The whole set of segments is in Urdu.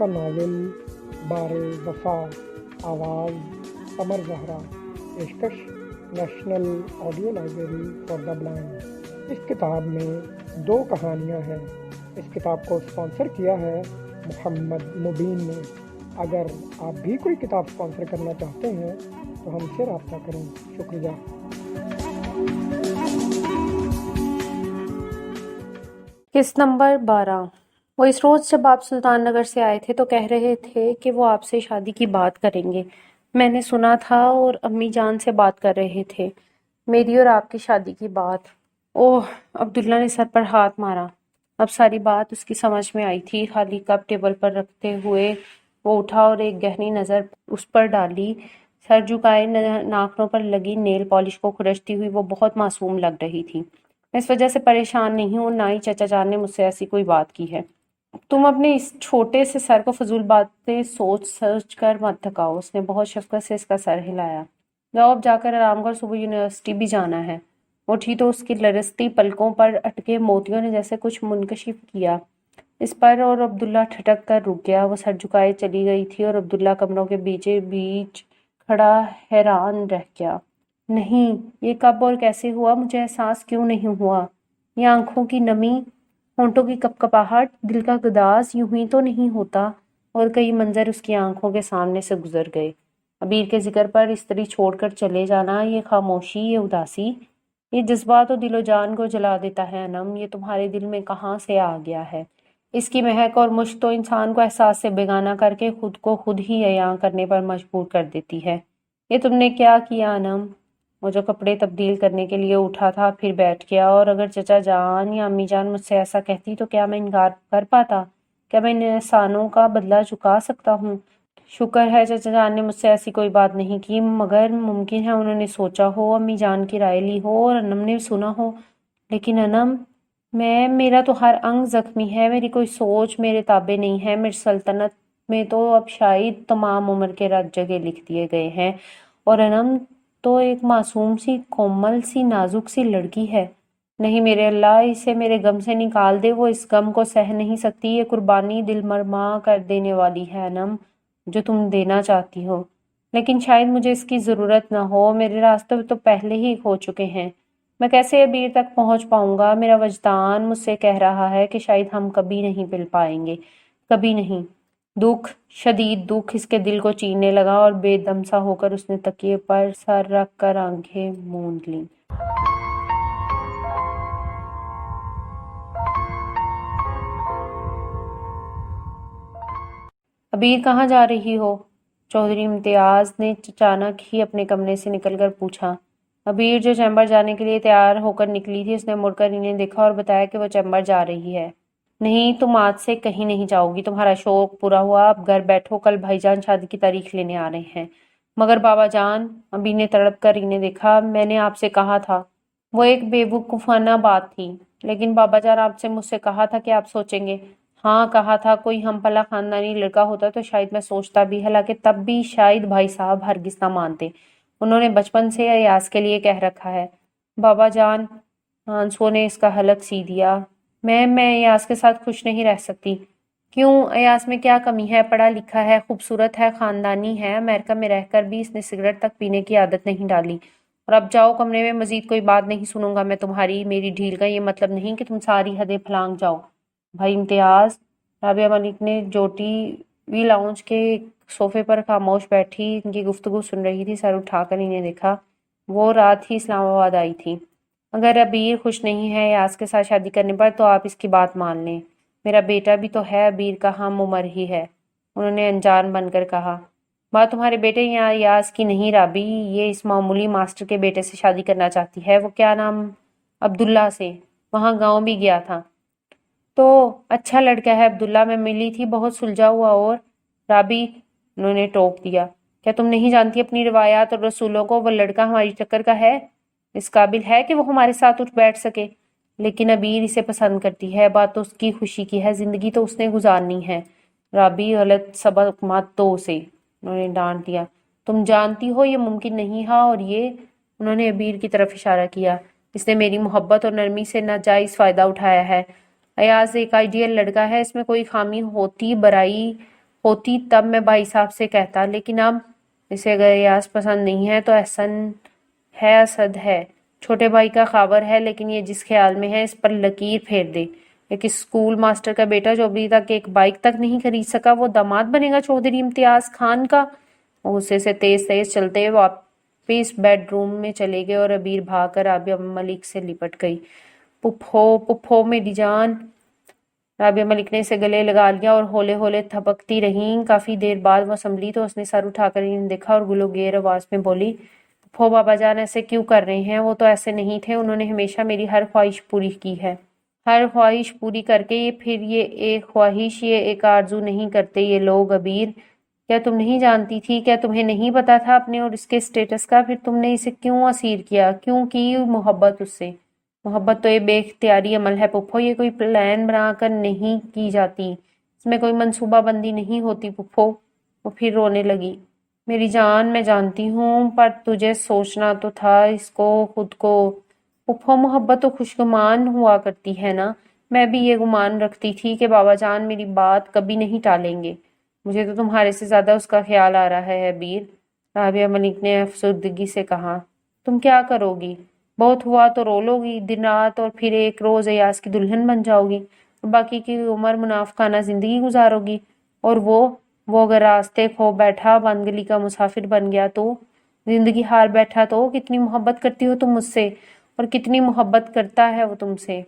کا ناول بار وفا، آواز قمر زہرا، پیشکش national audio library for the blind. اس کتاب میں 2 کہانیاں ہیں۔ اس کتاب کو اسپانسر کیا ہے محمد مبین نے۔ اگر آپ بھی کوئی کتاب اسپانسر کرنا چاہتے ہیں تو ہم سے رابطہ کریں۔ شکریہ۔ قسط نمبر 12۔ وہ اس روز جب آپ سلطان نگر سے آئے تھے تو کہہ رہے تھے کہ وہ آپ سے شادی کی بات کریں گے۔ میں نے سنا تھا اور امی جان سے بات کر رہے تھے، میری اور آپ کی شادی کی بات۔ اوہ! عبداللہ نے سر پر ہاتھ مارا۔ اب ساری بات اس کی سمجھ میں آئی تھی۔ خالی کپ ٹیبل پر رکھتے ہوئے وہ اٹھا اور ایک گہری نظر اس پر ڈالی۔ سر جھکائے ناخنوں پر لگی نیل پالش کو کھرچتی ہوئی وہ بہت معصوم لگ رہی تھی۔ میں اس وجہ سے پریشان نہیں ہوں، نہ ہی چچا جان نے مجھ سے ایسی کوئی بات کی ہے۔ تم اپنے اس چھوٹے سے سر کو فضول باتیں سوچ سوچ کر مت تھکاؤ۔ اس نے بہت شفقت سے اس کا سر ہلایا۔ جاؤ اب جا کر آرام کرو، صبح یونیورسٹی بھی جانا ہے۔ اٹھی تو اس کی لرزتی پلکوں پر اٹکے موتیوں نے جیسے کچھ منکشف کیا اس پر، اور عبداللہ ٹھٹک کر رک گیا۔ وہ سر جھکائے چلی گئی تھی اور عبداللہ کمروں کے بیچ کھڑا حیران رہ گیا۔ نہیں، یہ کب اور کیسے ہوا؟ مجھے احساس کیوں نہیں ہوا؟ یہ آنکھوں کی نمی، ہونٹوں کی کپکپاہٹ، دل کا گداز یوں ہی تو نہیں ہوتا۔ اور کئی منظر اس کی آنکھوں کے سامنے سے گزر گئے۔ عبیر کے ذکر پر استری چھوڑ کر چلے جانا، یہ خاموشی، یہ اداسی، یہ جذبات و دل و جان کو جلا دیتا ہے۔ انم، یہ تمہارے دل میں کہاں سے آ گیا ہے؟ اس کی مہک اور مشک تو انسان کو احساس سے بیگانہ کر کے خود کو خود ہی عیاں کرنے پر مجبور کر دیتی ہے۔ یہ تم نے کیا کیا انم؟ وہ جو کپڑے تبدیل کرنے کے لیے اٹھا تھا پھر بیٹھ گیا۔ اور اگر چچا جان یا امی جان مجھ سے ایسا کہتی تو کیا میں انکار کر پاتا؟ کیا میں ان احسانوں کا بدلہ چکا سکتا ہوں؟ شکر ہے چچا جان نے مجھ سے ایسی کوئی بات نہیں کی، مگر ممکن ہے انہوں نے سوچا ہو، امی جان کی رائے لی ہو اور انم نے سنا ہو۔ لیکن انم، میرا تو ہر انگ زخمی ہے، میری کوئی سوچ میرے تابع نہیں ہے۔ میری سلطنت میں تو اب شاید تمام عمر کے رت جگہ لکھ دیے گئے ہیں، اور انم تو ایک معصوم سی، کومل سی، نازک سی لڑکی ہے۔ نہیں میرے اللہ، اسے میرے غم سے نکال دے، وہ اس غم کو سہ نہیں سکتی۔ یہ قربانی دل مرما کر دینے والی ہے انم، جو تم دینا چاہتی ہو، لیکن شاید مجھے اس کی ضرورت نہ ہو۔ میرے راستے تو پہلے ہی کھو چکے ہیں، میں کیسے ابیر تک پہنچ پاؤں گا؟ میرا وجدان مجھ سے کہہ رہا ہے کہ شاید ہم کبھی نہیں مل پائیں گے، کبھی نہیں۔ دکھ، شدید دکھ اس کے دل کو چیرنے لگا اور بے دم سا ہو کر اس نے تکیے پر سر رکھ کر آنکھیں موند لیں۔ عبیر کہاں جا رہی ہو؟ چودھری امتیاز نے اچانک ہی اپنے کمرے سے نکل کر پوچھا۔ عبیر جو چیمبر جانے کے لیے تیار ہو کر نکلی تھی، اس نے مڑ کر انہیں دیکھا اور بتایا کہ وہ چیمبر جا رہی ہے۔ نہیں، تم آج سے کہیں نہیں جاؤ گی، تمہارا شوق پورا ہوا، اب گھر بیٹھو، کل بھائی جان شادی کی تاریخ لینے آ رہے ہیں۔ مگر بابا جان، عبیر نے تڑپ کر انہیں دیکھا، میں نے آپ سے کہا تھا۔ وہ ایک بے وقوفانہ بات تھی، لیکن بابا جان آپ سے مجھ سے کہا تھا کہ آپ سوچیں گے۔ ہاں کہا تھا، کوئی ہم پلا خاندانی لڑکا ہوتا تو شاید میں سوچتا بھی، حالانکہ تب بھی شاید بھائی صاحب ہرگز نہ مانتے۔ انہوں نے بچپن سے ایاز کے لیے کہہ رکھا ہے۔ بابا جان، آنسو نے اس کا حلق سی دیا، میں ایاز کے ساتھ خوش نہیں رہ سکتی۔ کیوں؟ ایاز میں کیا کمی ہے؟ پڑھا لکھا ہے، خوبصورت ہے، خاندانی ہے، امریکہ میں رہ کر بھی اس نے سگریٹ تک پینے کی عادت نہیں ڈالی۔ اور اب جاؤ کمرے میں، مزید کوئی بات نہیں سنوں گا میں تمہاری۔ میری ڈھیل کا یہ مطلب نہیں کہ تم ساری حدیں پھلانگ جاؤ۔ بھائی امتیاز، رابعہ ملک نے جوٹی وی لاؤنج کے صوفے پر خاموش بیٹھی ان کی گفتگو سن رہی تھی، سر اٹھا کر انہیں دیکھا۔ وہ رات ہی اسلام آباد آئی تھی۔ اگر عبیر خوش نہیں ہے ایاز کے ساتھ شادی کرنے پر تو آپ اس کی بات مان لیں۔ میرا بیٹا بھی تو ہے، عبیر کا ہم عمر ہی ہے، انہوں نے انجان بن کر کہا۔ بات تمہارے بیٹے یا ایاز کی نہیں رابی، یہ اس معمولی ماسٹر کے بیٹے سے شادی کرنا چاہتی ہے۔ وہ کیا نام؟ عبداللہ سے، وہاں گاؤں بھی گیا تھا۔ تو اچھا لڑکا ہے عبداللہ، میں ملی تھی، بہت سلجھا ہوا اور رابی، انہوں نے ٹوک دیا۔ کیا تم نہیں جانتی اپنی روایات اور رسولوں کو؟ وہ لڑکا ہماری ٹکر کا ہے، اس قابل ہے کہ وہ ہمارے ساتھ اٹھ بیٹھ سکے، لیکن عبیر اسے پسند کرتی ہے، بات تو اس کی خوشی کی ہے، زندگی تو اس نے گزارنی ہے۔ رابی، غلط سبق مت دو اسے، انہوں نے ڈانٹ دیا۔ تم جانتی ہو یہ ممکن نہیں۔ ہاں اور یہ، انہوں نے عبیر کی طرف اشارہ کیا، اس نے میری محبت اور نرمی سے ناجائز فائدہ اٹھایا ہے۔ ایاز ایک آئیڈیل لڑکا ہے، اس میں کوئی خامی ہوتی برائی ہوتی تب میں بھائی صاحب سے کہتا، لیکن اب اسے اگر ریاض پسند نہیں ہے تو احسن ہے، اسد ہے، چھوٹے بھائی کا خاور ہے، لیکن یہ جس خیال میں ہے اس پر لکیر پھیر دے۔ ایک اسکول ماسٹر کا بیٹا جو ابھی تک ایک بائک تک نہیں خرید سکا، وہ داماد بنے گا چودھری امتیاز خان کا؟ غصے سے تیز تیز چلتے ہوئے واپس بیڈ روم میں چلے گئے اور عبیر بھاگ کر رابعہ ملک سے لپٹ گئی۔ پپھو پپھو میری جان! رابعہ ملک نے اسے گلے لگا لیا اور ہولے ہولے تھپکتی رہیں۔ کافی دیر بعد وہ سنبھلی تو اس نے سر اٹھا کر انہیں دیکھا اور گلو گیر آواز میں بولی، پپھو بابا جان ایسے کیوں کر رہے ہیں؟ وہ تو ایسے نہیں تھے، انہوں نے ہمیشہ میری ہر خواہش پوری کی ہے۔ ہر خواہش پوری کر کے پھر یہ ایک خواہش، یہ ایک آرزو نہیں کرتے یہ لوگ عبیر۔ کیا تم نہیں جانتی تھی؟ کیا تمہیں نہیں پتا تھا اپنے اور اس کے اسٹیٹس کا؟ پھر تم نے اسے کیوں اسیر کیا؟ کیوں کی محبت اس سے؟ محبت تو یہ بے اختیاری عمل ہے پپھو، یہ کوئی پلان بنا کر نہیں کی جاتی، اس میں کوئی منصوبہ بندی نہیں ہوتی پپھو۔ وہ پھر رونے لگی۔ میری جان میں جانتی ہوں، پر تجھے سوچنا تو تھا اس کو، خود کو۔ پپھو محبت تو خوشگمان ہوا کرتی ہے نا، میں بھی یہ گمان رکھتی تھی کہ بابا جان میری بات کبھی نہیں ٹالیں گے۔ مجھے تو تمہارے سے زیادہ اس کا خیال آ رہا ہے عبیر، رابعہ ملک نے افسردگی سے کہا۔ تم کیا کرو گی؟ بہت ہوا تو رو لو گی دن رات اور پھر ایک روز ایاز کی دلہن بن جاؤ گی اور باقی کی عمر منافقانہ زندگی گزارو گی۔ اور وہ اگر راستے کھو بیٹھا، بند گلی کا مسافر بن گیا تو؟ زندگی ہار بیٹھا تو؟ کتنی محبت کرتی ہو تم مجھ سے اور کتنی محبت کرتا ہے وہ تم سے؟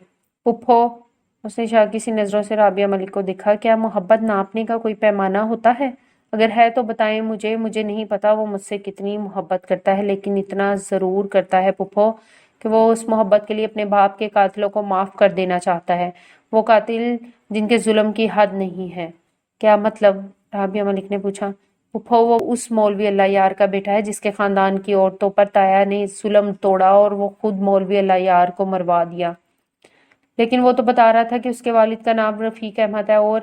پپھو! اس نے شاکی سی نظروں سے رابعہ ملک کو دیکھا۔ کیا محبت ناپنے کا کوئی پیمانہ ہوتا ہے؟ اگر ہے تو بتائیں مجھے نہیں پتا وہ مجھ سے کتنی محبت کرتا ہے، لیکن اتنا ضرور کرتا ہے پپھو کہ وہ اس محبت کے لیے اپنے باپ کے قاتلوں کو معاف کر دینا چاہتا ہے، وہ قاتل جن کے ظلم کی حد نہیں ہے۔ کیا مطلب؟ رابعہ ملک نے پوچھا۔ پپھو وہ اس مولوی اللہ یار کا بیٹا ہے جس کے خاندان کی عورتوں پر تایا نے ظلم توڑا اور وہ خود مولوی اللہ یار کو مروا دیا۔ لیکن وہ تو بتا رہا تھا کہ اس کے والد کا نام رفیق احمد ہے، اور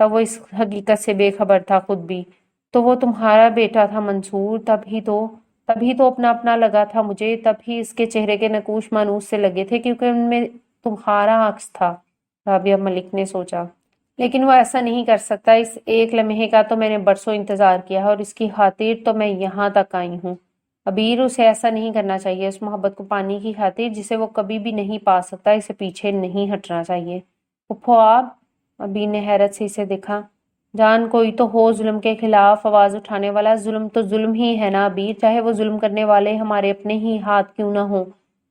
تب وہ اس حقیقت سے بے خبر تھا خود بھی۔ تو وہ تمہارا بیٹا تھا منصور، تبھی تو اپنا لگا تھا مجھے، تبھی اس کے چہرے کے نقوش مانوس سے لگے تھے کیونکہ ان میں تمہارا عکس تھا، رابعہ ملک نے سوچا۔ لیکن وہ ایسا نہیں کر سکتا، اس ایک لمحے کا تو میں نے برسوں انتظار کیا ہے اور اس کی خاطر تو میں یہاں تک آئی ہوں۔ عبیر، اسے ایسا نہیں کرنا چاہیے، اس محبت کو پانے کی خاطر جسے وہ کبھی بھی نہیں پا سکتا، اسے پیچھے نہیں ہٹنا چاہیے۔ پپھو آپ؟ عبیر نے حیرت سے اسے دیکھا۔ جان کوئی تو ہو ظلم کے خلاف آواز اٹھانے والا، ظلم تو ظلم ہی ہے نا عبیر، چاہے وہ ظلم کرنے والے ہمارے اپنے ہی ہاتھ کیوں نہ ہوں۔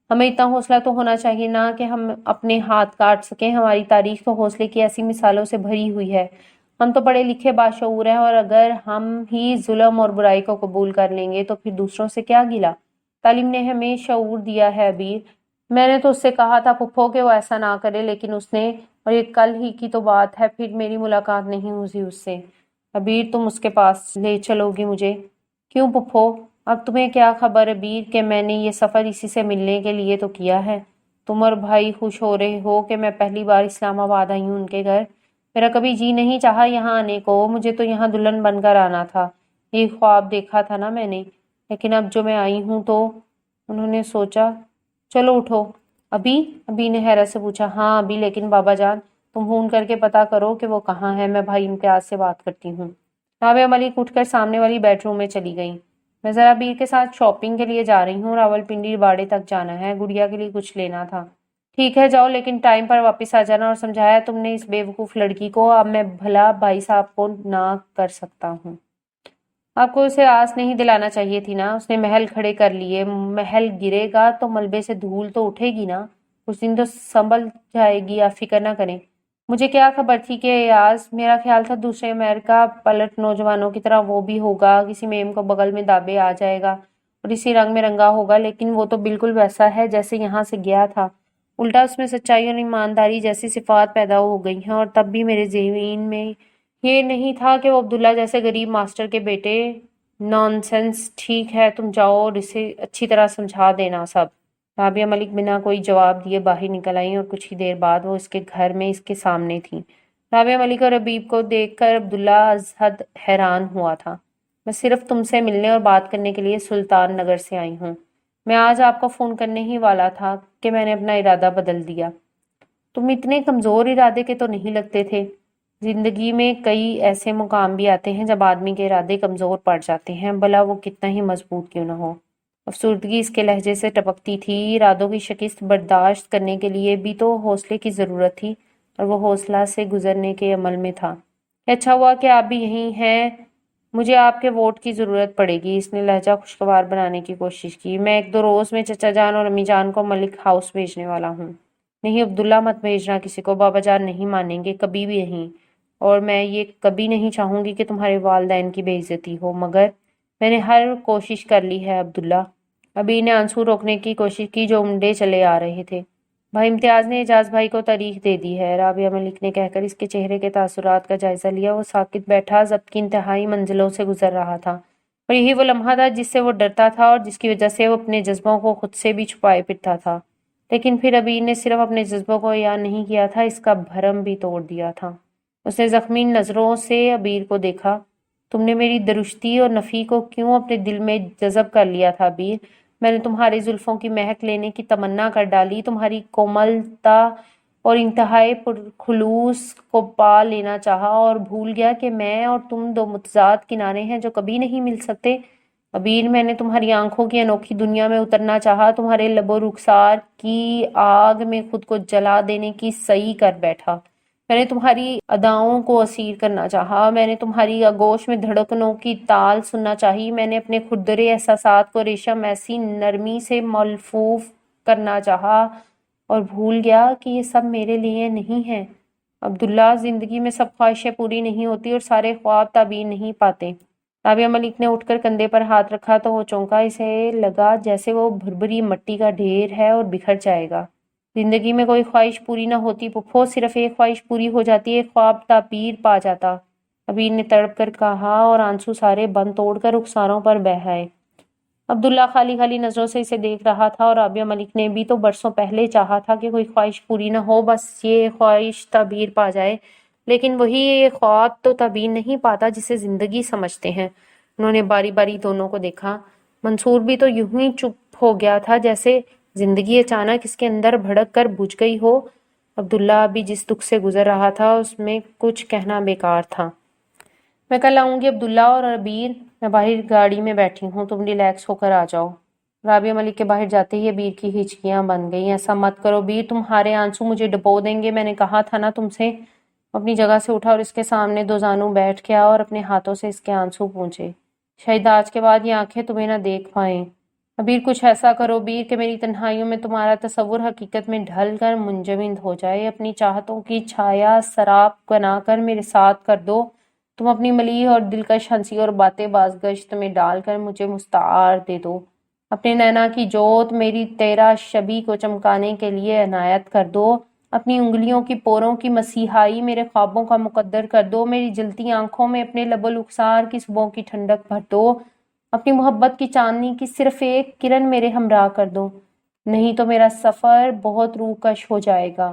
ہمیں اتنا حوصلہ تو ہونا چاہیے نا کہ ہم اپنے ہاتھ کاٹ سکیں، ہماری تاریخ تو حوصلے کی ایسی مثالوں سے بھری ہوئی ہے۔ ہم تو پڑھے لکھے باشعور ہیں، اور اگر ہم ہی ظلم اور برائی کو قبول کر لیں گے تو پھر دوسروں سے کیا گلہ؟ تعلیم نے ہمیں شعور دیا ہے عبیر۔ میں نے تو اس سے کہا تھا پپھو کہ وہ ایسا نہ کرے، لیکن اس نے، اور یہ کل ہی کی تو بات ہے، پھر میری ملاقات نہیں ہوئی اس سے۔ عبیر، تم اس کے پاس لے چلو گی مجھے؟ کیوں پپھو؟ اب تمہیں کیا خبر عبیر کہ میں نے یہ سفر اسی سے ملنے کے لیے تو کیا ہے؟ تم اور بھائی خوش ہو رہے ہو کہ میں پہلی بار اسلام آباد آئی ہوں ان کے گھر، میرا کبھی جی نہیں چاہا یہاں آنے کو، مجھے تو یہاں دلہن بن کر آنا تھا، یہ خواب دیکھا تھا نا میں نے، لیکن اب جو میں آئی ہوں تو… انہوں نے سوچا۔ چلو اٹھو۔ ابھی نے حیرت سے پوچھا۔ ہاں ابھی، لیکن بابا جان تم فون کر کے پتا کرو کہ وہ کہاں ہے، میں بھائی امتیاز سے بات کرتی ہوں۔ رابعہ ملک اٹھ کر سامنے والی بیڈ روم میں چلی گئیں۔ میں ذرا بیر کے ساتھ شاپنگ کے لیے جا رہی ہوں، راولپنڈی باڑے تک جانا ہے، گڑیا کے لیے کچھ لینا تھا۔ ٹھیک ہے جاؤ، لیکن ٹائم پر واپس آ جانا، اور سمجھایا تم نے اس بے وقوف لڑکی کو، اب میں بھلا بھائی صاحب کو نہ کر سکتا ہوں۔ آپ کو اسے آس نہیں دلانا چاہیے تھی نا، اس نے محل کھڑے کر لیے، محل گرے گا تو ملبے سے دھول تو اٹھے گی نا، کچھ دن تو سنبھل جائے گی، آپ فکر نہ کریں۔ مجھے کیا خبر تھی کہ ایاز، میرا خیال تھا دوسرے امریکہ پلٹ نوجوانوں کی طرح وہ بھی ہوگا، کسی میم کو بغل میں دابے آ جائے گا اور اسی رنگ میں رنگا ہوگا، لیکن وہ تو بالکل ویسا ہے جیسے یہاں سے گیا تھا، الٹا اس میں سچائی اور ایمانداری جیسی صفات پیدا ہو گئی ہیں، اور تب بھی میرے ذہن میں یہ نہیں تھا کہ وہ عبداللہ جیسے غریب ماسٹر کے بیٹے۔ نان سینس، ٹھیک ہے تم جاؤ اور اسے اچھی طرح سمجھا دینا سب۔ رابعہ ملک بنا کوئی جواب دیے باہر نکل آئیں اور کچھ ہی دیر بعد وہ اس کے گھر میں اس کے سامنے تھیں۔ رابعہ ملک اور حبیب کو دیکھ کر عبداللہ از حد حیران ہوا تھا۔ میں صرف تم سے ملنے اور بات کرنے کے لیے سلطان نگر سے آئی ہوں، میں آج آپ کو فون کرنے ہی والا تھا کہ میں نے اپنا ارادہ بدل دیا۔ تم اتنے کمزور ارادے کے تو نہیں لگتے تھے۔ زندگی میں کئی ایسے مقام بھی آتے ہیں جب آدمی کے ارادے کمزور پڑ جاتے ہیں، بھلا وہ کتنا ہی مضبوط کیوں نہ ہو۔ افسردگی اس کے لہجے سے ٹپکتی تھی۔ ارادوں کی شکست برداشت کرنے کے لیے بھی تو حوصلے کی ضرورت تھی، اور وہ حوصلہ سے گزرنے کے عمل میں تھا۔ اچھا ہوا کہ آپ بھی یہیں ہیں، مجھے آپ کے ووٹ کی ضرورت پڑے گی۔ اس نے لہجہ خوشگوار بنانے کی کوشش کی۔ میں 1-2 روز میں چچا جان اور امی جان کو ملک ہاؤس بھیجنے والا ہوں۔ نہیں عبداللہ، مت بھیجنا کسی کو، بابا جان نہیں مانیں گے، کبھی بھی نہیں۔ اور میں یہ کبھی نہیں چاہوں گی کہ تمہارے والدین کی بے عزتی ہو، مگر میں نے ہر کوشش کر لی ہے عبداللہ۔ ابھی نے آنسو روکنے کی کوشش کی جو امڈے چلے آ رہے تھے۔ بھائی امتیاز نے اعجاز بھائی کو تاریخ دے دی ہے، رابعہ ملک نے کہہ کر اس کے چہرے کے تاثرات کا جائزہ لیا۔ وہ ساکت بیٹھا، ضبط کی انتہائی منزلوں سے گزر رہا تھا، اور یہی وہ لمحہ تھا جس سے وہ ڈرتا تھا اور جس کی وجہ سے وہ اپنے جذبوں کو خود سے بھی چھپائے پھرتا تھا۔ لیکن پھر ابھی نے صرف اپنے جذبوں کو عیاں نہیں کیا تھا، اس کا بھرم بھی توڑ دیا تھا۔ اس نے زخمی نظروں سے ابیر کو دیکھا۔ تم نے میری درشتی اور نفی کو کیوں اپنے دل میں جذب کر لیا تھا ابیر؟ میں نے تمہاری زلفوں کی مہک لینے کی تمنا کر ڈالی، تمہاری کوملتا اور انتہائی پرخلوص کو پا لینا چاہا، اور بھول گیا کہ میں اور تم 2 متضاد کنارے ہیں جو کبھی نہیں مل سکتے۔ ابیر، میں نے تمہاری آنکھوں کی انوکھی دنیا میں اترنا چاہا، تمہارے لب و رخسار کی آگ میں خود کو جلا دینے کی سعی کر بیٹھا۔ میں نے تمہاری اداؤں کو اسیر کرنا چاہا، میں نے تمہاری آغوش میں دھڑکنوں کی تال سننا چاہی، میں نے اپنے کھردرے احساسات کو ریشم ایسی نرمی سے ملفوف کرنا چاہا، اور بھول گیا کہ یہ سب میرے لیے نہیں ہے۔ عبداللہ، زندگی میں سب خواہشیں پوری نہیں ہوتی اور سارے خواب تعبیر نہیں پاتے۔ رابعہ ملک نے اٹھ کر کندھے پر ہاتھ رکھا تو وہ چونکا۔ اسے لگا جیسے وہ بھربھری مٹی کا ڈھیر ہے اور بکھر جائے گا۔ زندگی میں کوئی خواہش پوری نہ ہوتی پھپھو، صرف ایک خواہش پوری ہو جاتی، ایک خواب تعبیر پا جاتا، ابیر نے تڑپ کر کہا، اور آنسو سارے بند توڑ کر رخساروں پر بہہ آئے۔ عبداللہ خالی خالی نظروں سے اسے دیکھ رہا تھا، اور رابعہ ملک نے بھی تو برسوں پہلے چاہا تھا کہ کوئی خواہش پوری نہ ہو، بس یہ خواہش تعبیر پا جائے۔ لیکن وہی یہ خواب تو تعبیر نہیں پاتا جسے زندگی سمجھتے ہیں۔ انہوں نے باری باری دونوں کو دیکھا۔ منصور بھی تو یوں ہی چپ ہو گیا تھا جیسے زندگی اچانک اس کے اندر بھڑک کر بجھ گئی ہو۔ عبداللہ ابھی جس دکھ سے گزر رہا تھا اس میں کچھ کہنا بیکار تھا۔ میں کل آؤں گی عبداللہ اور ابیر، میں باہر گاڑی میں بیٹھی ہوں، تم ریلیکس ہو کر آ جاؤ۔ رابعہ ملک کے باہر جاتے ہی ابیر کی ہچکیاں بن گئیں۔ ایسا مت کرو ابیر، تمہارے آنسو مجھے ڈبو دیں گے، میں نے کہا تھا نا تم سے۔ اپنی جگہ سے اٹھا اور اس کے سامنے 2 زانوں بیٹھ گیا اور اپنے ہاتھوں سے اس کے آنسو پونچھے۔ شاید آج کے بعد یہ آنکھیں تمہیں نہ دیکھ پائیں۔ ابیر، کچھ ایسا کرو ابیر کہ میری تنہائیوں میں تمہارا تصور حقیقت میں ڈھل کر منجمد ہو جائے۔ اپنی چاہتوں کی چھایا سراب بنا کر میرے ساتھ کر دو۔ تم اپنی ملیح اور دلکش ہنسی اور باتیں باز گشت میں ڈال کر مجھے مستعار دے دو۔ اپنے نینا کی جوت میری تیرا شبی کو چمکانے کے لیے عنایت کر دو۔ اپنی انگلیوں کی پوروں کی مسیحائی میرے خوابوں کا مقدر کر دو۔ میری جلتی آنکھوں میں اپنے لب و رخسار کی صبحوں کی ٹھنڈک بھر دو۔ اپنی محبت کی چاندنی کی صرف ایک کرن میرے ہمراہ کر دو، نہیں تو میرا سفر بہت روکش ہو جائے گا۔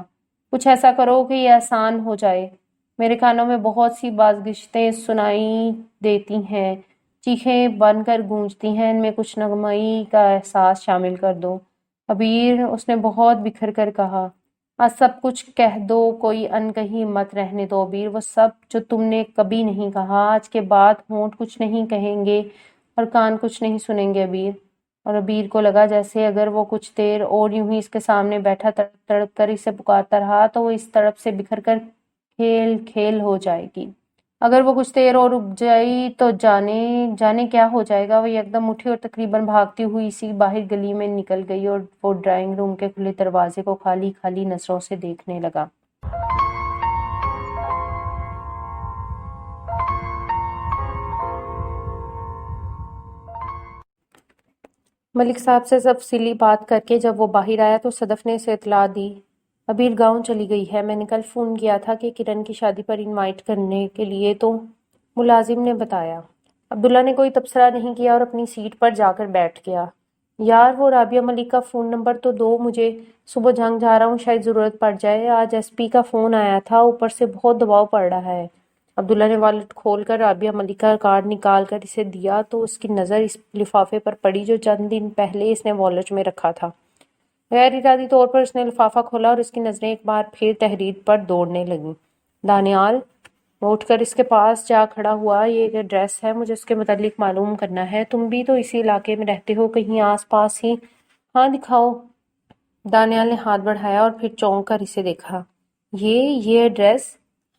کچھ ایسا کرو کہ یہ آسان ہو جائے۔ میرے کانوں میں بہت سی بازگشتیں سنائی دیتی ہیں، چیخیں بن کر گونجتی ہیں، ان میں کچھ نغمئی کا احساس شامل کر دو۔ ابیر، اس نے بہت بکھر کر کہا، آج سب کچھ کہہ دو، کوئی انکہی مت رہنے دو ابیر، وہ سب جو تم نے کبھی نہیں کہا۔ آج کے بعد ہونٹ کچھ نہیں کہیں گے اور کان کچھ نہیں سنیں گے ابیر۔ اور ابیر کو لگا جیسے اگر وہ کچھ دیر اور یوں ہی اس کے سامنے بیٹھا تڑپ تڑپ کر اسے پکارتا رہا تو وہ اس تڑپ سے بکھر کر کھیل کھیل ہو جائے گی۔ اگر وہ کچھ دیر اور رک جائی تو جانے کیا ہو جائے گا۔ وہ یکدم اٹھی اور تقریباً بھاگتی ہوئی اسی باہر گلی میں نکل گئی اور وہ ڈرائنگ روم کے کھلے دروازے کو خالی خالی نظروں سے دیکھنے لگا۔ ملک صاحب سے تفصیلی بات کر کے جب وہ باہر آیا تو صدف نے اسے اطلاع دی، ابیر گاؤں چلی گئی ہے، میں نے کل فون کیا تھا کہ کرن کی شادی پر انوائٹ کرنے کے لیے، تو ملازم نے بتایا۔ عبداللہ نے کوئی تبصرہ نہیں کیا اور اپنی سیٹ پر جا کر بیٹھ گیا۔ یار وہ رابعہ ملک کا فون نمبر تو دو مجھے، صبح جھنگ جا رہا ہوں، شاید ضرورت پڑ جائے۔ آج ایس پی کا فون آیا تھا، اوپر سے بہت دباؤ پڑ رہا ہے۔ عبداللہ نے والیٹ کھول کر رابعہ ملک کا کارڈ نکال کر اسے دیا تو اس کی نظر اس لفافے پر پڑی جو چند دن پہلے اس نے والیٹ میں رکھا تھا۔ غیر ارادی طور پر اس نے لفافہ کھولا اور اس کی نظریں ایک بار پھر تحریر پر دوڑنے لگیں۔ دانیال، وہ اٹھ کر اس کے پاس جا کھڑا ہوا۔ یہ ایک ایڈریس ہے، مجھے اس کے متعلق معلوم کرنا ہے۔ تم بھی تو اسی علاقے میں رہتے ہو، کہیں آس پاس ہی؟ ہاں دکھاؤ۔ دانیال نے ہاتھ بڑھایا اور پھر چونک کر اسے دیکھا۔ یہ ایڈریس؟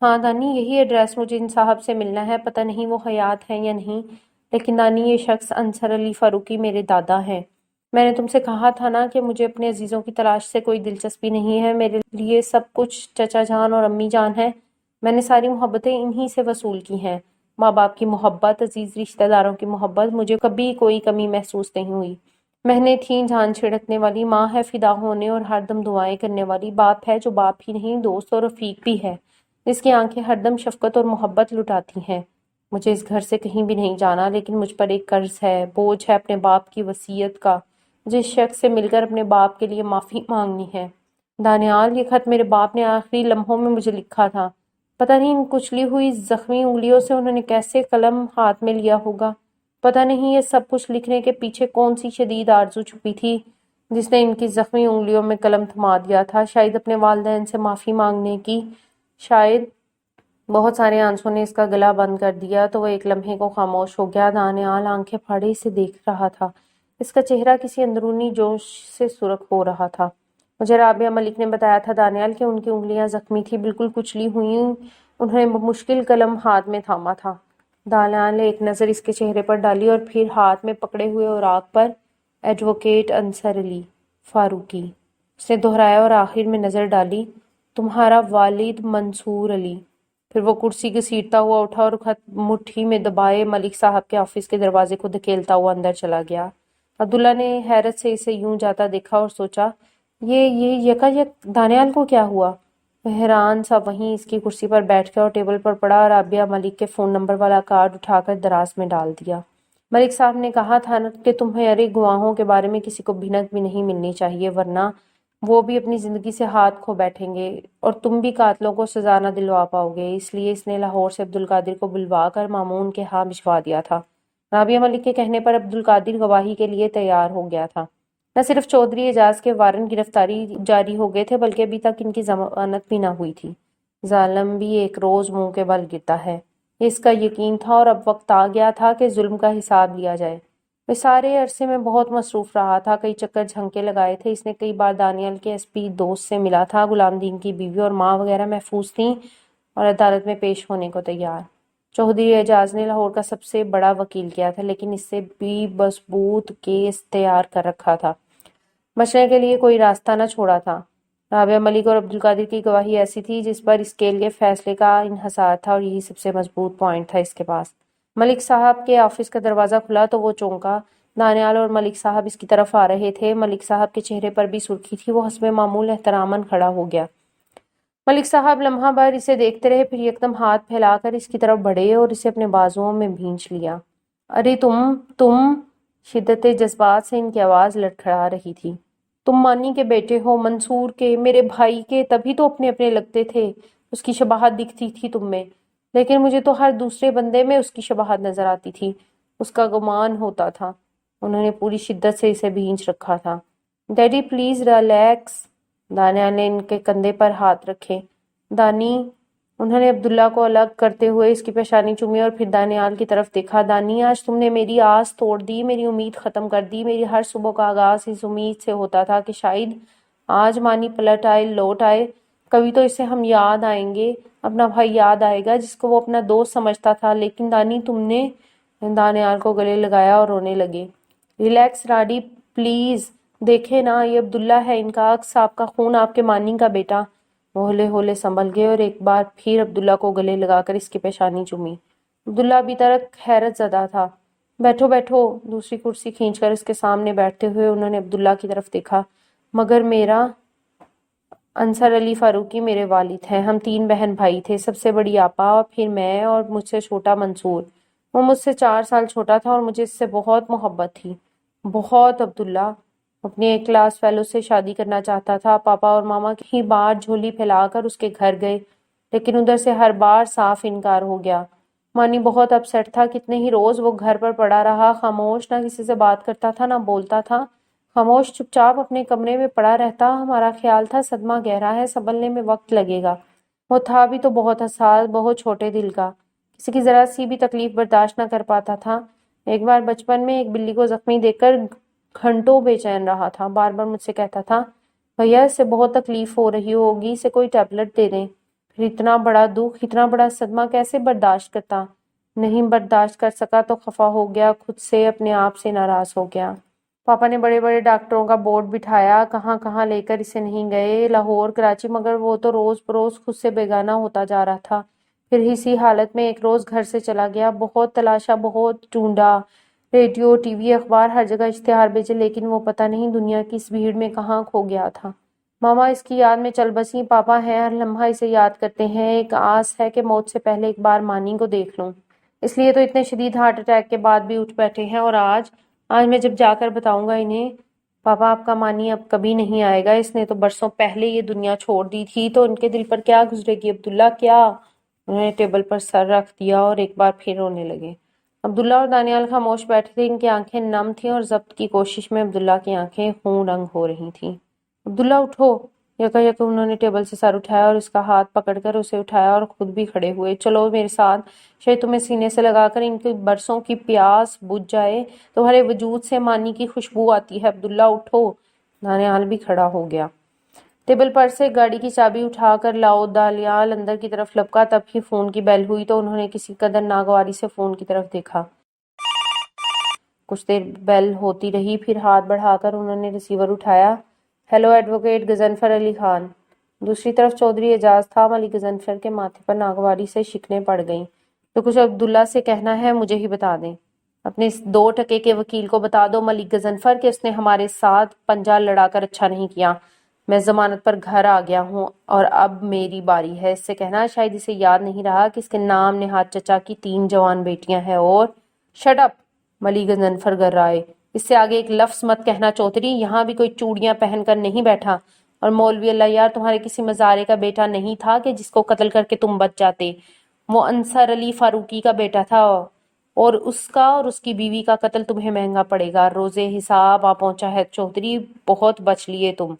ہاں دانی، یہی ایڈریس۔ مجھے ان صاحب سے ملنا ہے، پتہ نہیں وہ حیات ہیں یا نہیں۔ لیکن دانی، یہ شخص انصر علی فاروقی میرے دادا ہیں۔ میں نے تم سے کہا تھا نا کہ مجھے اپنے عزیزوں کی تلاش سے کوئی دلچسپی نہیں ہے۔ میرے لیے سب کچھ چچا جان اور امی جان ہے۔ میں نے ساری محبتیں انہی سے وصول کی ہیں۔ ماں باپ کی محبت، عزیز رشتہ داروں کی محبت، مجھے کبھی کوئی کمی محسوس نہیں ہوئی۔ مہنیں تھیں جان چھڑکنے والی، ماں ہے فدا ہونے اور ہر دم دعائیں کرنے والی، باپ ہے جو باپ ہی نہیں دوست اور رفیق بھی ہے، جس کی آنکھیں ہر دم شفقت اور محبت لٹاتی ہیں۔ مجھے اس گھر سے کہیں بھی نہیں جانا، لیکن مجھ پر ایک قرض ہے، بوجھ ہے اپنے باپ کی وصیت کا۔ مجھے اس شخص سے مل کر اپنے باپ کے لیے معافی مانگنی ہے۔ دانیال، یہ خط میرے باپ نے آخری لمحوں میں مجھے لکھا تھا۔ پتہ نہیں ان کچلی ہوئی زخمی انگلیوں سے انہوں نے کیسے قلم ہاتھ میں لیا ہوگا۔ پتہ نہیں یہ سب کچھ لکھنے کے پیچھے کون سی شدید آرزو چھپی تھی جس نے ان کی زخمی انگلیوں میں قلم تھما دیا تھا۔ شاید اپنے والدین سے معافی مانگنے کی، شاید۔ بہت سارے آنسوں نے اس کا گلا بند کر دیا تو وہ ایک لمحے کو خاموش ہو گیا۔ دانیال آنکھیں پھاڑے اسے دیکھ رہا تھا۔ اس کا چہرہ کسی اندرونی جوش سے سرخ ہو رہا تھا۔ مجھے رابعہ ملک نے بتایا تھا دانیال کہ ان کی انگلیاں زخمی تھی، بالکل کچلی ہوئی۔ انہوں نے مشکل قلم ہاتھ میں تھاما تھا۔ دانیال نے ایک نظر اس کے چہرے پر ڈالی اور پھر ہاتھ میں پکڑے ہوئے اوراق پر ایڈوکیٹ انصر علی فاروقی اس نے دہرایا اور آخر میں نظر ڈالی، تمہارا والد منصور علی۔ پھر وہ کرسی گھسیٹتا ہوا اٹھا اور خط مٹھی میں دبائے ملک صاحب کے آفس کے دروازے کو دھکیلتا ہوا اندر چلا گیا۔ عبداللہ نے حیرت سے اسے یوں جاتا دیکھا اور سوچا، یہ یکا یک دانیال کو کیا ہوا؟ وہ حیران سا وہیں اس کی کرسی پر بیٹھ گیا اور ٹیبل پر پڑا رابعہ ملک کے فون نمبر والا کارڈ اٹھا کر دراز میں ڈال دیا۔ ملک صاحب نے کہا تھا کہ تمہارے گواہوں کے بارے میں کسی کو بھنک بھی نہیں ملنی چاہیے، ورنہ وہ بھی اپنی زندگی سے ہاتھ کھو بیٹھیں گے اور تم بھی قاتلوں کو سزا نہ دلوا پاؤ گے۔ اس لیے اس نے لاہور سے عبدالقادر کو بلوا کر مامون کے ہاں بھجوا دیا تھا۔ رابعہ ملک کے کہنے پر عبدالقادر گواہی کے لیے تیار ہو گیا تھا۔ نہ صرف چودھری اعجاز کے وارنٹ گرفتاری جاری ہو گئے تھے بلکہ ابھی تک ان کی ضمانت بھی نہ ہوئی تھی۔ ظالم بھی ایک روز منہ کے بل گرتا ہے، یہ اس کا یقین تھا، اور اب وقت آ گیا تھا کہ ظلم کا حساب لیا جائے۔ وہ سارے عرصے میں بہت مصروف رہا تھا، کئی چکر جھنکے لگائے تھے۔ اس نے کئی بار دانیال کے ایس پی دوست سے ملا تھا، غلام دین کی بیوی اور ماں وغیرہ محفوظ تھیں اور عدالت میں پیش ہونے کو تیار۔ چودھری اعجاز نے لاہور کا سب سے بڑا وکیل کیا تھا، لیکن اس سے بھی مضبوط کیس تیار کر رکھا تھا، بچنے کے لیے کوئی راستہ نہ چھوڑا تھا۔ رابعہ ملک اور عبدالقادر کی گواہی ایسی تھی جس پر اسکیل کے فیصلے کا انحصار تھا، اور یہی سب سے مضبوط پوائنٹ تھا اس کے پاس۔ ملک صاحب کے آفس کا دروازہ کھلا تو وہ چونکا۔ دانیال اور ملک صاحب اس کی طرف آ رہے تھے۔ ملک صاحب کے چہرے پر بھی سرخی تھی، وہ حسب معمول احتراماً کھڑا ہو گیا۔ ملک صاحب لمحہ بھر اسے دیکھتے رہے، پھر یکدم ہاتھ پھیلا کر اس کی طرف بڑھے اور اسے اپنے بازوؤں میں بھینچ لیا۔ ارے تم شدت جذبات سے ان کی آواز لڑکھڑا رہی تھی۔ تم مانی کے بیٹے ہو، منصور کے، میرے بھائی کے، تبھی تو اپنے اپنے لگتے تھے۔ اس کی شباہت دکھتی تھی تم میں، لیکن مجھے تو ہر دوسرے بندے میں اس کی شباہت نظر آتی تھی، اس کا گمان ہوتا تھا۔ انہوں نے پوری شدت سے اسے بھینچ رکھا تھا۔ Daddy please relax. دانیال نے ان کے کندھے پر ہاتھ رکھے۔ دانی، انہوں نے عبداللہ کو الگ کرتے ہوئے اس کی پیشانی چومی اور پھر دانیال کی طرف دیکھا۔ دانی، آج تم نے میری آس توڑ دی، میری امید ختم کر دی۔ میری ہر صبح کا آغاز اس امید سے ہوتا تھا کہ شاید آج مانی پلٹ آئے، لوٹ آئے، کبھی تو اسے ہم یاد آئیں گے، اپنا بھائی یاد آئے گا جس کو وہ اپنا دوست سمجھتا تھا۔ لیکن دانی، تم نے دانیال کو گلے لگایا اور رونے لگے۔ ریلیکس راڈی پلیز، دیکھے نا یہ عبداللہ ہے، ان کا عکس، آپ کا خون، آپ کے مانی کا بیٹا۔ وہ ہولے ہولے سنبھل گئے اور ایک بار پھر عبداللہ کو گلے لگا کر اس کی پیشانی چومی۔ عبداللہ ابھی تک حیرت زدہ تھا۔ بیٹھو بیٹھو۔ دوسری کرسی کھینچ کر اس کے سامنے بیٹھتے ہوئے انہوں نے عبداللہ کی طرف دیکھا۔ مگر میرا انصر علی فاروقی میرے والد ہیں، ہم 3 بہن بھائی تھے، سب سے بڑی آپا، پھر میں، اور مجھ سے چھوٹا منصور۔ وہ مجھ سے 4 سال چھوٹا تھا اور مجھے اس سے بہت محبت تھی، بہت۔ عبداللہ اپنی ایک کلاس فیلو سے شادی کرنا چاہتا تھا۔ پاپا اور ماما کئی بار جھولی پھیلا کر اس کے گھر گئے، لیکن ادھر سے ہر بار صاف انکار ہو گیا۔ مانی بہت اپسیٹ تھا، کتنے ہی روز وہ گھر پر پڑا رہا، خاموش، نہ کسی سے بات کرتا تھا، نہ بولتا تھا، خاموش چپ چاپ اپنے کمرے میں پڑا رہتا۔ ہمارا خیال تھا صدمہ گہرا ہے، سنبھلنے میں وقت لگے گا، وہ تھا بھی تو بہت حساس، بہت چھوٹے دل کا، کسی کی ذرا سی بھی تکلیف برداشت نہ کر پاتا تھا۔ ایک بار بچپن میں ایک بلی کو زخمی دیکھ کر گھنٹوں بے چین رہا تھا، بار بار مجھ سے کہتا تھا بھیا اس سے بہت تکلیف ہو رہی ہوگی، اسے کوئی ٹیبلٹ دے دیں۔ پھر اتنا بڑا دکھ، اتنا بڑا صدمہ کیسے برداشت کرتا؟ نہیں برداشت کر سکا تو خفا ہو گیا، خود سے اپنے آپ سے ناراض ہو گیا۔ پاپا نے بڑے بڑے ڈاکٹروں کا بورڈ بٹھایا، کہاں کہاں لے کر اسے نہیں گئے، لاہور، کراچی، مگر وہ تو روز بروز خود سے بیگانہ ہوتا جا رہا تھا۔ پھر اسی حالت میں ایک روز گھر سے چلا گیا، بہت تلاشا، بہت ڈھونڈا، ریڈیو، ٹی وی، اخبار، ہر جگہ اشتہار بھیجے، لیکن وہ پتہ نہیں دنیا کی اس بھیڑ میں کہاں کھو گیا تھا۔ ماما اس کی یاد میں چل بسیں، پاپا ہیں، ہر لمحہ اسے یاد کرتے ہیں، ایک آس ہے کہ موت سے پہلے ایک بار مانی کو دیکھ لوں۔ اس لیے تو اتنے شدید ہارٹ اٹیک کے بعد بھی اٹھ بیٹھے ہیں، اور آج میں جب جا کر بتاؤں گا انہیں پاپا آپ کا مانی اب کبھی نہیں آئے گا، اس نے تو برسوں پہلے یہ دنیا چھوڑ دی تھی، تو ان کے دل پر کیا گزرے گی عبداللہ، کیا؟ انہوں نے ٹیبل پر سر رکھ دیا اور ایک بار پھر رونے لگے۔ عبداللہ اور دانیال خاموش بیٹھے تھے، ان کی آنکھیں نم تھیں اور ضبط کی کوشش میں عبداللہ کی آنکھیں خون رنگ ہو رہی تھیں۔ عبداللہ اٹھو، یکا یک انہوں نے ٹیبل سے سر اٹھایا اور اس کا ہاتھ پکڑ کر اسے اٹھایا اور خود بھی کھڑے ہوئے۔ چلو میرے ساتھ، شاید تمہیں سینے سے لگا کر ان کے برسوں کی پیاس بجھ جائے، تمہارے وجود سے مانی کی خوشبو آتی ہے، عبداللہ اٹھو۔ دانیال بھی کھڑا ہو گیا۔ ٹیبل پر سے گاڑی کی چابی اٹھا کر لاؤ، دانیال اندر کی طرف لپکا، تب ہی فون کی بیل ہوئی تو انہوں نے کسی قدر ناگواری سے فون کی طرف دیکھا۔ کچھ دیر بیل ہوتی رہی، پھر ہاتھ بڑھا کر انہوں نے ریسیور اٹھایا۔ Hello advocate Ghazanfar Ali Khan. دوسری طرف چودھری اعجاز تھا۔ ملک غضنفر کے ماتھے پر ناگواری سے شکنیں پڑ گئیں۔ تو کچھ عبداللہ سے کہنا ہے مجھے ہی بتا دیں، اپنے اس 2 کے وکیل کو بتا دو ملک غضنفر کہ اس نے ہمارے ساتھ پنجہ لڑا کر اچھا نہیں کیا۔ میں ضمانت پر گھر آ گیا ہوں اور اب میری باری ہے۔ اس سے کہنا شاید اسے یاد نہیں رہا کہ اس کے نام نہاد چچا کی 3 جوان بیٹیاں ہیں اور شٹ اپ، ملک غضنفر گرائے۔ اس سے آگے ایک لفظ مت کہنا چودھری، یہاں بھی کوئی چوڑیاں پہن کر نہیں بیٹھا، اور مولوی اللہ یار تمہارے کسی مزارے کا بیٹا نہیں تھا کہ جس کو قتل کر کے تم بچ جاتے۔ وہ انصر علی فاروقی کا بیٹا تھا، اور اس کا اور اس کی بیوی کا قتل تمہیں مہنگا پڑے گا۔ روزے حساب آ پہنچا ہے چودھری، بہت بچ لیے تم۔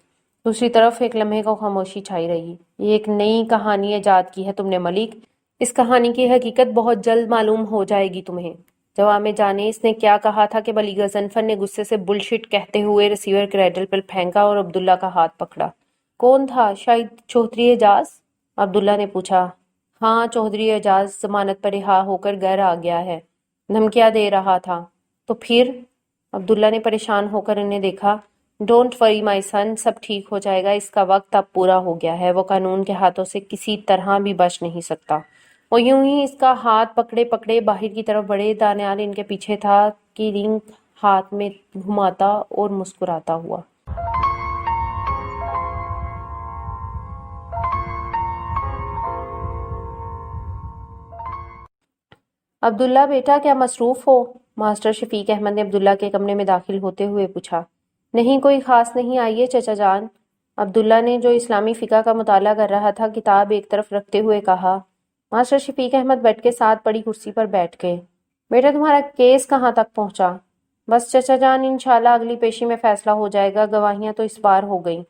دوسری طرف ایک لمحے کو خاموشی چھائی رہی۔ یہ ایک نئی کہانی ایجاد کی ہے تم نے ملک، اس کہانی کی حقیقت بہت جلد معلوم ہو جائے گی تمہیں۔ جواب میں جانے اس نے کیا کہا تھا کہ ملک غضنفر نے غصے سے بلشٹ کہتے ہوئے ریسیور کریڈل پر پھینکا اور عبداللہ کا ہاتھ پکڑا۔ کون تھا؟ شاید چودھری اعجاز؟ عبداللہ نے پوچھا۔ ہاں، چودھری اعجاز ضمانت پر رہا ہو کر گھر آ گیا ہے، دھمکیاں دے رہا تھا۔ تو پھر؟ عبداللہ نے پریشان ہو کر انہیں دیکھا۔ ڈونٹ وری مائی سن، سب ٹھیک ہو جائے گا، اس کا وقت اب پورا ہو گیا ہے، وہ قانون کے ہاتھوں سے کسی طرح بھی بچ نہیں سکتا۔ وہ یوں ہی اس کا ہاتھ پکڑے پکڑے باہر کی طرف بڑھے، دانیال ان کے پیچھے تھا کی رنگ ہاتھ میں گھماتا اور مسکراتا ہوا۔ عبداللہ بیٹا کیا مصروف ہو؟ ماسٹر شفیق احمد نے عبداللہ کے کمرے میں داخل ہوتے ہوئے پوچھا۔ نہیں کوئی خاص نہیں، آئیے چچا جان۔ عبداللہ نے جو اسلامی فقہ کا مطالعہ کر رہا تھا کتاب ایک طرف رکھتے ہوئے کہا۔ ماسٹر شفیق احمد بیٹھ کے ساتھ بڑی کرسی پر بیٹھ گئے۔ بیٹا تمہارا کیس کہاں تک پہنچا؟ بس چچا جان، انشاءاللہ اگلی پیشی میں فیصلہ ہو جائے گا، گواہیاں تو اس بار ہو گئیں۔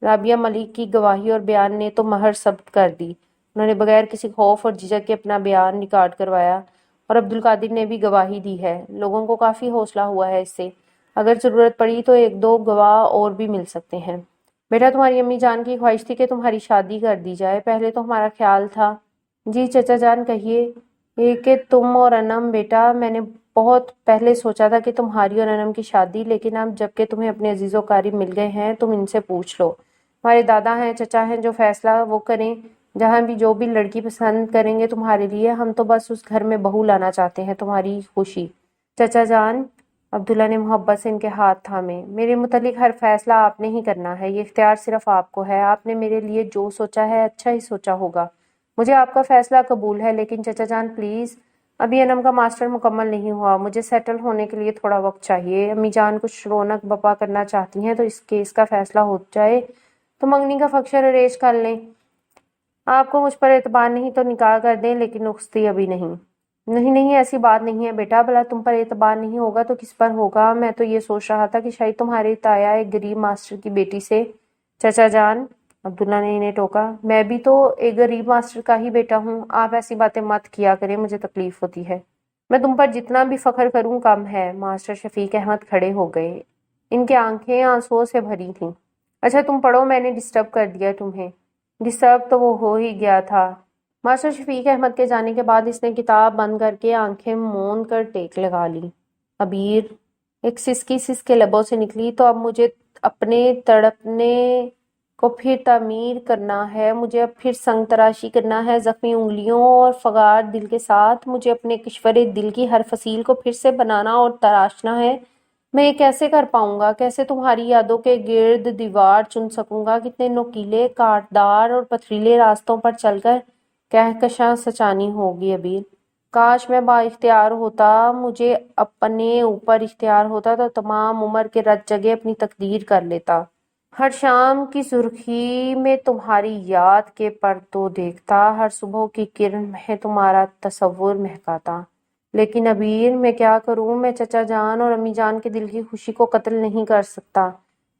رابعہ ملک کی گواہی اور بیان نے تو مہر ثبت کر دی، انہوں نے بغیر کسی خوف اور جھجک کے اپنا بیان ریکارڈ کروایا، اور عبدالقادر نے بھی گواہی دی ہے۔ لوگوں کو کافی حوصلہ ہوا ہے اس سے، اگر ضرورت پڑی تو 1-2 گواہ اور بھی مل سکتے ہیں۔ بیٹا تمہاری امی جان کی خواہش تھی کہ تمہاری شادی کر دی جائے، پہلے تو ہمارا خیال تھا۔ جی چچا جان کہیے۔ یہ کہ تم اور انم، بیٹا میں نے بہت پہلے سوچا تھا کہ تمہاری اور انم کی شادی، لیکن اب جب کہ تمہیں اپنے عزیز و قریب مل گئے ہیں تم ان سے پوچھ لو، ہمارے دادا ہیں، چچا ہیں، جو فیصلہ وہ کریں، جہاں بھی جو بھی لڑکی پسند کریں گے تمہارے لیے، ہم تو بس اس گھر میں بہو لانا چاہتے ہیں، تمہاری خوشی۔ چچا جان، عبداللہ نے محبت سے ان کے ہاتھ تھامے، میرے متعلق ہر فیصلہ آپ نے ہی کرنا ہے، یہ اختیار صرف آپ کو ہے، آپ نے میرے لیے جو سوچا ہے اچھا ہی سوچا ہوگا، مجھے آپ کا فیصلہ قبول ہے، لیکن چچا جان پلیز، ابھی انم کا ماسٹر مکمل نہیں ہوا، مجھے سیٹل ہونے کے لیے تھوڑا وقت چاہیے، امی جان کچھ رونق بپا کرنا چاہتی ہیں تو اس کیس کا فیصلہ ہو جائے تو منگنی کا فنکشن ارینج کر لیں، آپ کو مجھ پر اعتبار نہیں تو نکاح کر دیں، لیکن رخصتی ابھی نہیں۔ نہیں نہیں، ایسی بات نہیں ہے بیٹا، بھلا تم پر اعتبار نہیں ہوگا تو کس پر ہوگا؟ میں تو یہ سوچ رہا تھا کہ شاید تمہارے تایا ایک غریب ماسٹر کی بیٹی سے۔ چچا جان، عبداللہ نے انہیں ٹوکا۔ میں بھی تو ایک غریب ماسٹر کا ہی بیٹا ہوں، آپ ایسی باتیں مت کیا کریں، مجھے تکلیف ہوتی ہے۔ میں تم پر جتنا بھی فخر کروں کم ہے۔ ماسٹر شفیق احمد کھڑے ہو گئے، ان کی آنکھیں آنسوؤں سے بھری تھیں۔ اچھا تم پڑھو، میں نے ڈسٹرب کر دیا تمہیں۔ ڈسٹرب تو وہ ہو ہی گیا تھا۔ ماسٹر شفیق احمد کے جانے کے بعد اس نے کتاب بند کر کے آنکھیں موند کر ٹیک لگا لی۔ عبیر، ایک سسکی سسکے لبوں سے نکلی، تو اب مجھے اپنے تڑپنے کو پھر تعمیر کرنا ہے، مجھے اب پھر سنگ تراشی کرنا ہے زخمی انگلیوں اور فغار دل کے ساتھ، مجھے اپنے کشور دل کی ہر فصیل کو پھر سے بنانا اور تراشنا ہے۔ میں یہ کیسے کر پاؤں گا؟ کیسے تمہاری یادوں کے گرد دیوار چن سکوں گا؟ کتنے نوکیلے، کاٹدار اور پتھریلے راستوں پر چل کر کہکشاں سچانی ہوگی عبیر۔ کاش میں با اختیار ہوتا، مجھے اپنے اوپر اختیار ہوتا تو تمام عمر کے رت جگہ اپنی تقدیر کر لیتا۔ ہر شام کی سرخی میں تمہاری یاد کے پرتو دیکھتا، ہر صبح کی کرن میں تمہارا تصور مہکاتا۔ لیکن عبیر، میں کیا کروں؟ میں چچا جان اور امی جان کے دل کی خوشی کو قتل نہیں کر سکتا۔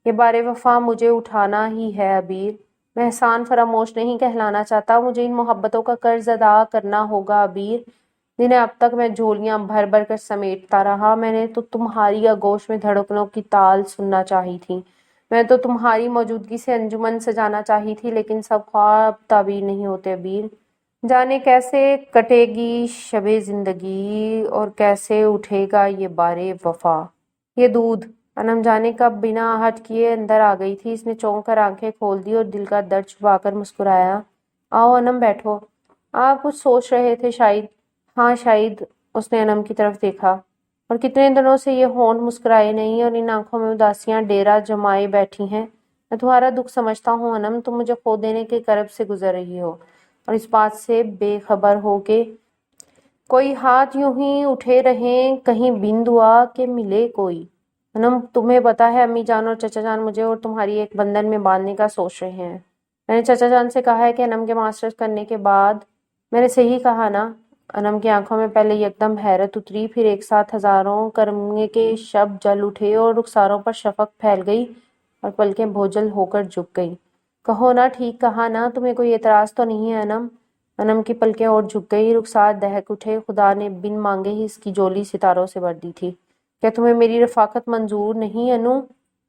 یہ بار وفا مجھے اٹھانا ہی ہے عبیر۔ میں احسان فراموش نہیں کہلانا چاہتا، مجھے ان محبتوں کا قرض ادا کرنا ہوگا عبیر، جنہیں اب تک میں جھولیاں بھر بھر کر سمیٹتا رہا۔ میں نے تو تمہاری آغوش میں دھڑکنوں کی تال سننا چاہی تھی، میں تو تمہاری موجودگی سے انجمن سجانا چاہی تھی، لیکن سب خواب تعبیر نہیں ہوتے عبیر۔ جانے کیسے کٹے گی شب زندگی اور کیسے اٹھے گا یہ بار وفا۔ یہ دودھ، انم جانے کب بنا آہٹ کیے اندر آ گئی تھی۔ اس نے چونک کر آنکھیں کھول دی اور دل کا درد چھپا کر مسکرایا۔ آؤ انم بیٹھو، آپ کچھ سوچ رہے تھے شاید۔ ہاں شاید۔ اس نے انم کی طرف دیکھا، اور کتنے دنوں سے یہ ہونٹ مسکرائے نہیں اور ان آنکھوں میں اداسیاں ڈیرا جمائے بیٹھی ہیں۔ میں تمہارا دکھ سمجھتا ہوں انم، تم مجھے کھو دینے کے کرب سے گزر رہی ہو اور اس بات سے بے خبر ہو کہ کوئی ہاتھ یوں ہی اٹھے رہیں کہیں بن دعا کہ ملے کوئی۔ انم، تمہیں پتا ہے امی جان اور چچا جان مجھے اور تمہاری ایک بندھن میں باندھنے کا سوچ رہے ہیں۔ میں نے چچا جان سے کہا ہے کہ انم کے ماسٹرز کرنے کے بعد۔ میں نے صحیح کہا نا؟ انم کی آنکھوں میں پہلے یکدم حیرت اتری، پھر ایک ساتھ ہزاروں کرمے کے شب جل اٹھے اور رخساروں پر شفق پھیل گئی اور پلکیں بھوجل ہو کر جھک گئی۔ کہو نا، ٹھیک کہا نا؟ تمہیں کوئی اعتراض تو نہیں ہے انم؟ انم کی پلکیں اور جھک گئی، رخسار دہک اٹھے۔ خدا نے بن مانگے ہی اس کی جولی ستاروں سے بھر دی تھی۔ کیا تمہیں میری رفاقت منظور نہیں انو؟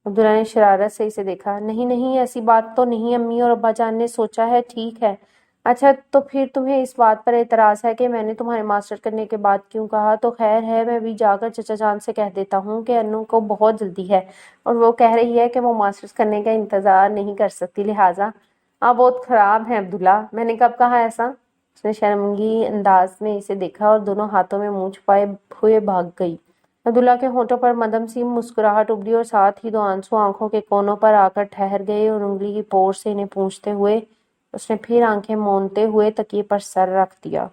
عبداللہ نے شرارت سے اسے دیکھا۔ نہیں نہیں، ایسی بات تو نہیں، امی اور ابا جان نے سوچا ہے۔ ٹھیک ہے، اچھا تو پھر تمہیں اس بات پر اعتراض ہے کہ میں نے تمہارے ماسٹر کرنے کے بعد کیوں کہا؟ تو خیر ہے، میں بھی جا کر چچا جان سے کہہ دیتا ہوں کہ انو کو بہت جلدی ہے اور وہ کہہ رہی ہے کہ وہ ماسٹرز کرنے کا انتظار نہیں کر سکتی، لہٰذا آپ بہت خراب ہیں عبداللہ۔ میں نے کب کہا ایسا؟ اس نے شرمگی انداز میں اسے دیکھا اور دونوں ہاتھوں میں منہ چھپائے ہوئے بھاگ گئی۔ عبداللہ کے ہونٹوں پر مدھم سی مسکراہٹ ابھری اور ساتھ ہی دو آنسو آنکھوں کے کونوں پر آ کر ٹھہر گئے اور انگلی کی پور سے انہیں پونچھتے ہوئے اس نے پھر آنکھیں موندتے ہوئے تکیے پر سر رکھ دیا۔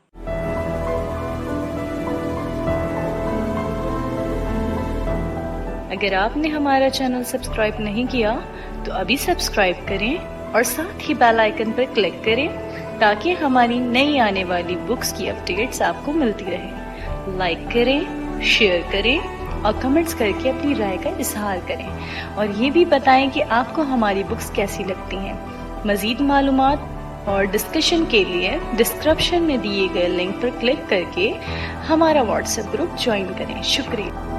اگر آپ نے ہمارا چینل سبسکرائب نہیں کیا تو ابھی سبسکرائب کریں اور ساتھ ہی بیل آئیکن پر کلک کریں تاکہ ہماری نئی آنے والی بکس کی اپڈیٹس آپ کو ملتی رہیں۔ لائک کریں، شیئر کریں اور کمنٹس کر کے اپنی رائے کا اظہار کریں، اور یہ بھی بتائیں کہ آپ کو ہماری بکس کیسی لگتی ہیں۔ مزید معلومات اور ڈسکشن کے لیے ڈسکرپشن میں دیے گئے لنک پر کلک کر کے ہمارا واٹس ایپ گروپ جوائن کریں۔ شکریہ۔